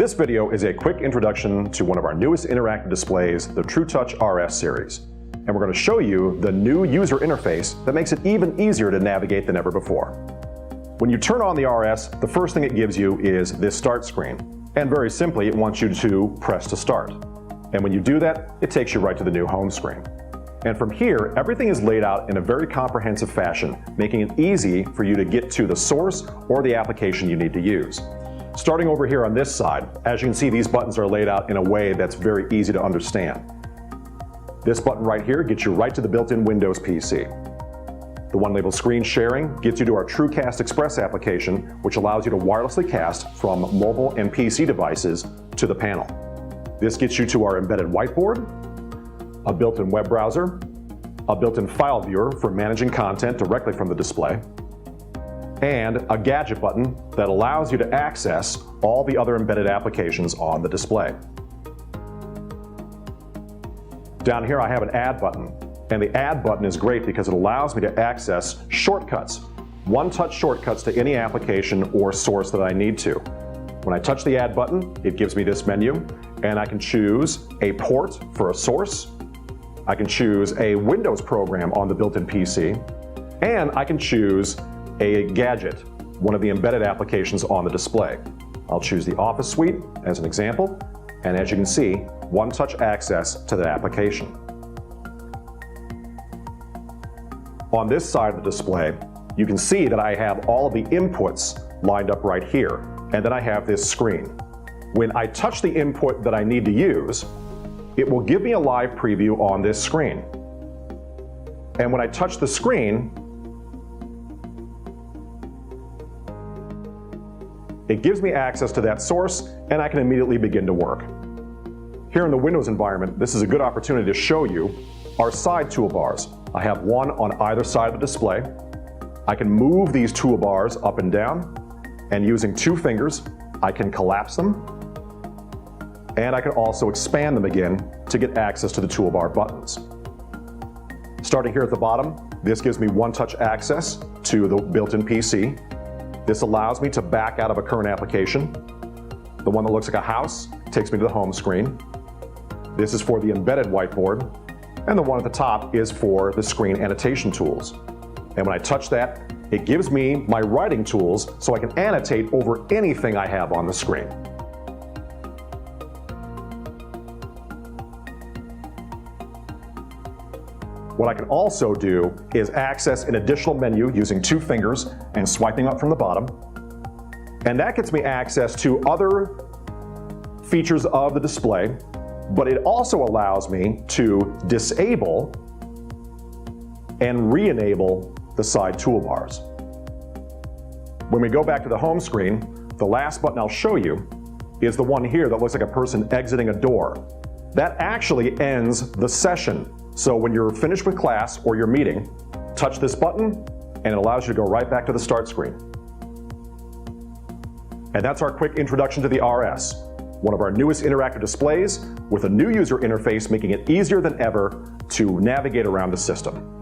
This video is a quick introduction to one of our newest interactive displays, the TrueTouch RS series. And we're going to show you the new user interface that makes it even easier to navigate than ever before. When you turn on the RS, the first thing it gives you is this start screen. And very simply, it wants you to press to start. And when you do that, it takes you right to the new home screen. And from here, everything is laid out in a very comprehensive fashion, making it easy for you to get to the source or the application you need to use. Starting over here on this side, as you can see, these buttons are laid out in a way that's very easy to understand. This button right here gets you right to the built-in Windows PC. The one labeled Screen Sharing gets you to our TrueCast Express application, which allows you to wirelessly cast from mobile and PC devices to the panel. This gets you to our embedded whiteboard, a built-in web browser, a built-in file viewer for managing content directly from the display, and a gadget button that allows you to access all the other embedded applications on the display. Down here I have an Add button, and the Add button is great because it allows me to access shortcuts, one-touch shortcuts to any application or source that I need to. When I touch the Add button, it gives me this menu, and I can choose a port for a source, I can choose a Windows program on the built-in PC, and I can choose a gadget, one of the embedded applications on the display. I'll choose the Office Suite as an example, and as you can see, one-touch access to the application. On this side of the display, you can see that I have all of the inputs lined up right here, and then I have this screen. When I touch the input that I need to use, it will give me a live preview on this screen. And when I touch the screen, it gives me access to that source, and I can immediately begin to work. Here in the Windows environment, this is a good opportunity to show you our side toolbars. I have one on either side of the display. I can move these toolbars up and down, and using two fingers, I can collapse them, and I can also expand them again to get access to the toolbar buttons. Starting here at the bottom, this gives me one-touch access to the built-in PC. This allows me to back out of a current application. The one that looks like a house takes me to the home screen. This is for the embedded whiteboard, and the one at the top is for the screen annotation tools. And when I touch that, it gives me my writing tools so I can annotate over anything I have on the screen. What I can also do is access an additional menu using two fingers and swiping up from the bottom. And that gets me access to other features of the display, but it also allows me to disable and re-enable the side toolbars. When we go back to the home screen, the last button I'll show you is the one here that looks like a person exiting a door. That actually ends the session. So when you're finished with class or your meeting, touch this button and it allows you to go right back to the start screen. And that's our quick introduction to the RS, one of our newest interactive displays with a new user interface making it easier than ever to navigate around the system.